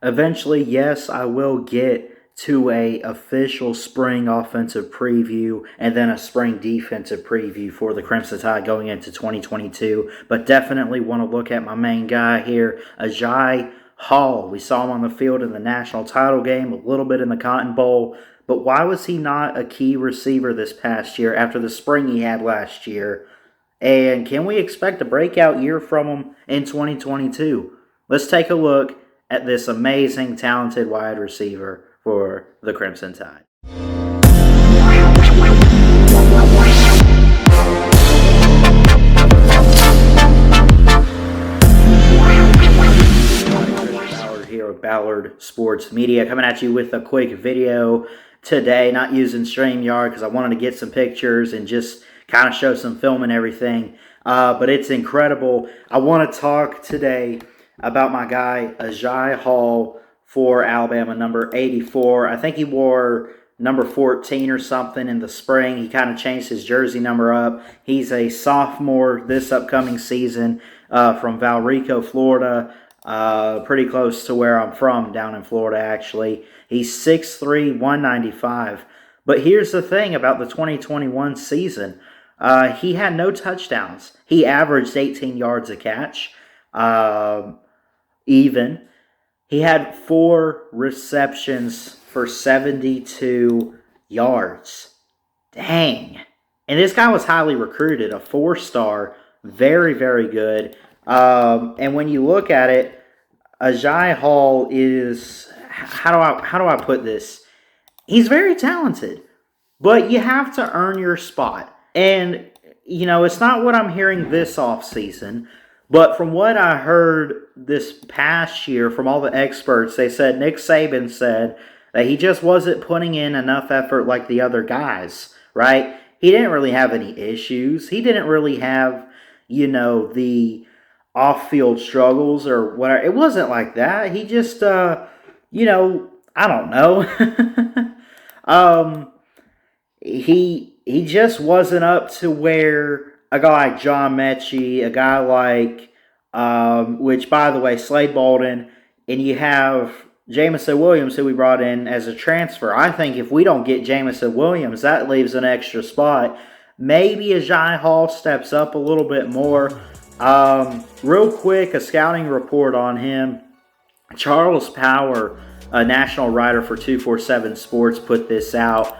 Eventually, yes, I will get to a official spring offensive preview and then a spring defensive preview for the Crimson Tide going into 2022. But definitely want to look at my main guy here, Agiye Hall. We saw him on the field in the national title game, a little bit in the Cotton Bowl. But why was he not a key receiver this past year after the spring he had last year? And can we expect a breakout year from him in 2022? Let's take a look at this amazing, talented wide receiver for the Crimson Tide. Here with Ballard Sports Media, coming at you with a quick video today, not using StreamYard because I wanted to get some pictures and just kind of show some film and everything, but it's incredible. I want to talk today about my guy Agiye Hall for Alabama, number 84. I think he wore number 14 or something in the spring. He kind of changed his jersey number up. He's a sophomore this upcoming season from Valrico, Florida. Pretty close to where I'm from, down in Florida, actually. He's 6'3", 195. But here's the thing about the 2021 season. He had no touchdowns. He averaged 18 yards a catch. Even. He had 4 receptions for 72 yards. Dang. And this guy was highly recruited, a 4-star, very, very good. And when you look at it, Agiye Hall is, how do I put this? He's very talented, but you have to earn your spot. And, you know, it's not what I'm hearing this offseason, but from what I heard this past year from all the experts, they said Nick Saban said that he just wasn't putting in enough effort like the other guys, right? He didn't really have any issues. He didn't really have, you know, the off-field struggles or whatever. It wasn't like that. He just, you know, I don't know. He just wasn't up to where a guy like John Mechie, a guy like, which by the way, Slade Bolden, and you have Jameson Williams, who we brought in as a transfer. I think if we don't get Jameson Williams, that leaves an extra spot. Maybe Agiye Hall steps up a little bit more. Real quick, a scouting report on him. Charles Power, a national writer for 247 Sports, put this out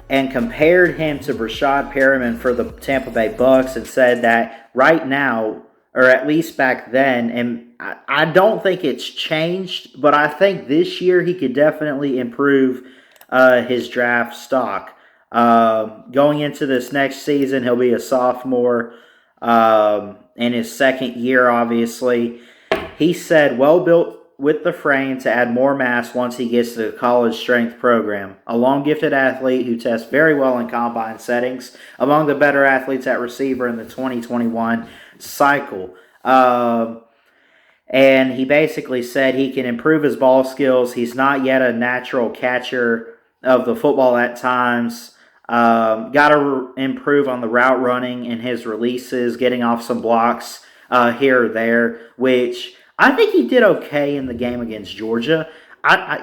and compared him to Brashad Perriman for the Tampa Bay Bucks and said that right now, or at least back then, and I don't think it's changed, but I think this year he could definitely improve his draft stock. Going into this next season, he'll be a sophomore in his second year, obviously. He said, well built with the frame to add more mass once he gets to the college strength program. A long gifted athlete who tests very well in combine settings, among the better athletes at receiver in the 2021 cycle. And he basically said he can improve his ball skills. He's not yet a natural catcher of the football at times. Got to improve on the route running and his releases, getting off some blocks here or there, which I think he did okay in the game against Georgia.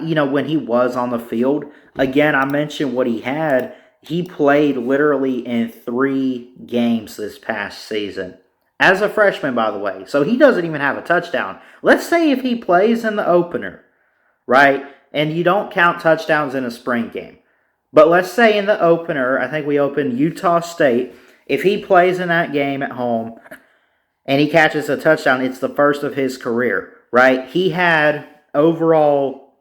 You know, when he was on the field, again, I mentioned what he had. He played literally in 3 games this past season. As a freshman, by the way. So he doesn't even have a touchdown. Let's say if he plays in the opener, right? And you don't count touchdowns in a spring game. But let's say in the opener, I think we opened Utah State. If he plays in that game at home and he catches a touchdown, it's the first of his career, right? He had overall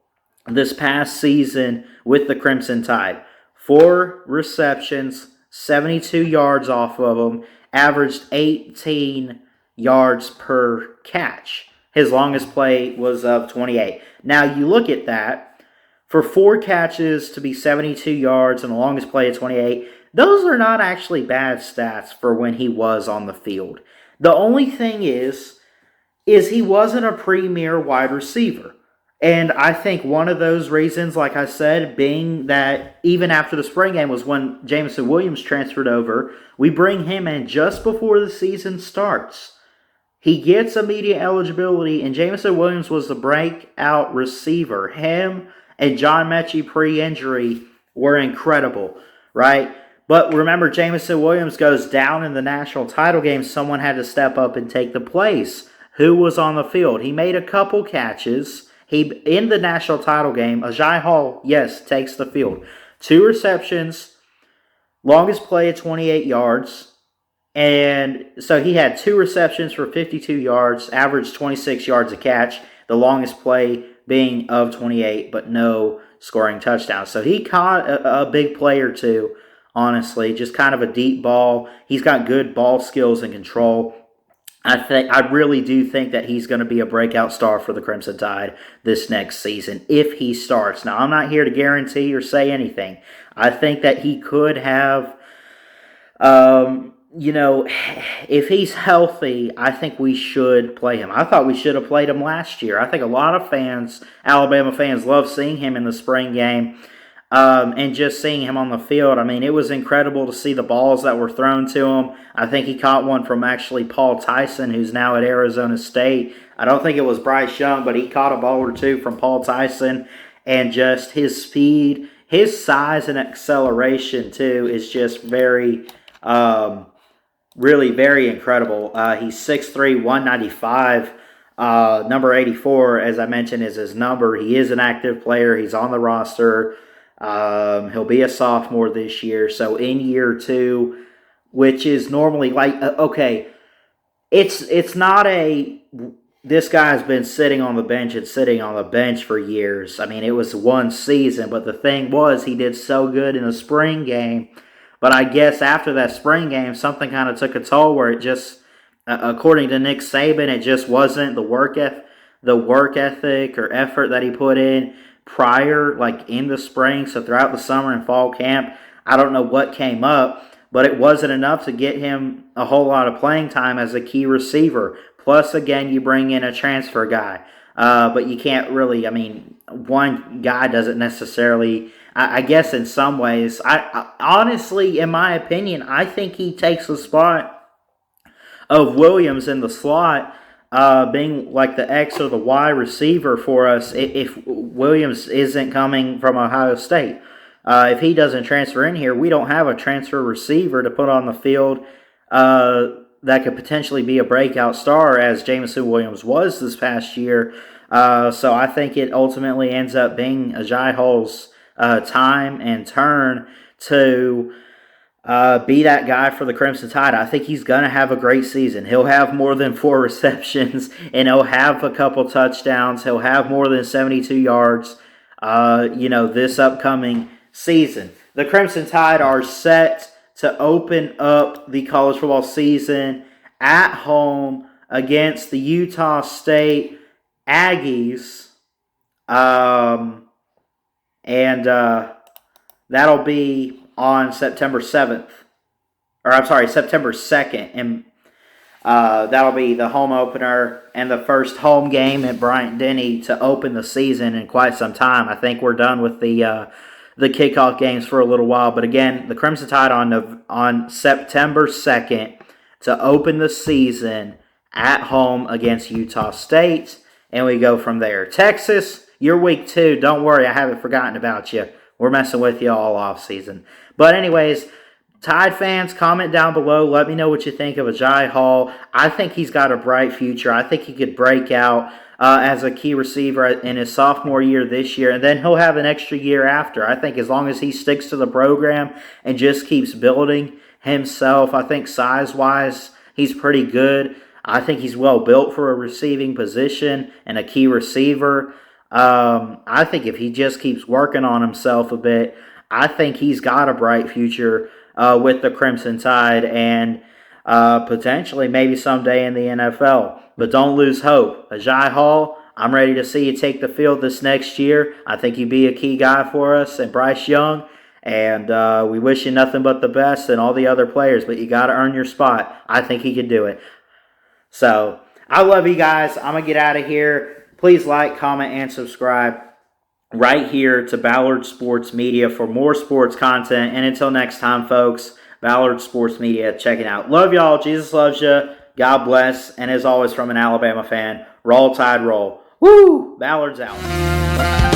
this past season with the Crimson Tide 4 receptions, 72 yards off of them, averaged 18 yards per catch. His longest play was of 28. Now you look at that. For 4 catches to be 72 yards and the longest play of 28, those are not actually bad stats for when he was on the field. The only thing is he wasn't a premier wide receiver. And I think one of those reasons, like I said, being that even after the spring game was when Jameson Williams transferred over, we bring him in just before the season starts. He gets immediate eligibility, and Jameson Williams was the breakout receiver. Him and John Mechie pre-injury were incredible, right? But remember, Jameson Williams goes down in the national title game. Someone had to step up and take the place. Who was on the field? He made a couple catches. In the national title game, Agiye Hall, yes, takes the field. 2 receptions, longest play at 28 yards. And so he had 2 receptions for 52 yards, averaged 26 yards a catch, the longest play being of 28, but no scoring touchdowns. So he caught a big play or two, honestly, just kind of a deep ball. He's got good ball skills and control. I really do think that he's going to be a breakout star for the Crimson Tide this next season if he starts. Now, I'm not here to guarantee or say anything. I think that he could have, if he's healthy, I think we should play him. I thought we should have played him last year. I think a lot of fans, Alabama fans, love seeing him in the spring game. And just seeing him on the field, I mean, it was incredible to see the balls that were thrown to him. I think he caught one from actually Paul Tyson, who's now at Arizona State. I don't think it was Bryce Young, but he caught a ball or two from Paul Tyson. And just his speed, his size and acceleration, too, is just very, really very incredible. He's 6'3", 195. Number 84, as I mentioned, is his number. He is an active player. He's on the roster. He'll be a sophomore this year. So in year 2, which is normally it's not this guy's been sitting on the bench and sitting on the bench for years. I mean, it was 1 season, but the thing was he did so good in the spring game. But I guess after that spring game, something kind of took a toll where it just, according to Nick Saban, it just wasn't the work ethic or effort that he put in prior, like in the spring, so throughout the summer and fall camp. I don't know what came up, but it wasn't enough to get him a whole lot of playing time as a key receiver. Plus, again, you bring in a transfer guy. But you can't really, one guy doesn't necessarily, I guess in some ways, I honestly, in my opinion, I think he takes the spot of Williams in the slot, being like the X or the Y receiver for us if Williams isn't coming from Ohio State. If he doesn't transfer in here, we don't have a transfer receiver to put on the field that could potentially be a breakout star as Jameson Williams was this past year. So I think it ultimately ends up being Agiye Hall's time and turn to be that guy for the Crimson Tide. I think he's going to have a great season. He'll have more than 4 receptions, and he'll have a couple touchdowns. He'll have more than 72 yards, this upcoming season. The Crimson Tide are set to open up the college football season at home against the Utah State Aggies. And that'll be on September 7th. September 2nd. And that'll be the home opener and the first home game at Bryant-Denny to open the season in quite some time. I think we're done with the kickoff games for a little while. But again, the Crimson Tide on September 2nd to open the season at home against Utah State. And we go from there. Texas, you're week 2. Don't worry, I haven't forgotten about you. We're messing with you all off season. But anyways, Tide fans, comment down below. Let me know what you think of Agiye Hall. I think he's got a bright future. I think he could break out as a key receiver in his sophomore year this year, and then he'll have an extra year after. I think as long as he sticks to the program and just keeps building himself, I think size-wise he's pretty good. I think he's well built for a receiving position and a key receiver. I think if he just keeps working on himself a bit, I think he's got a bright future with the Crimson Tide and potentially maybe someday in the NFL. But don't lose hope. Agiye Hall, I'm ready to see you take the field this next year. I think you'd be a key guy for us, and Bryce Young. And we wish you nothing but the best and all the other players, but you got to earn your spot. I think he can do it. So, I love you guys. I'm going to get out of here. Please like, comment, and subscribe right here to Ballard Sports Media for more sports content. And until next time, folks, Ballard Sports Media, check it out. Love y'all. Jesus loves you. God bless. And as always, from an Alabama fan, roll Tide, roll. Woo! Ballard's out.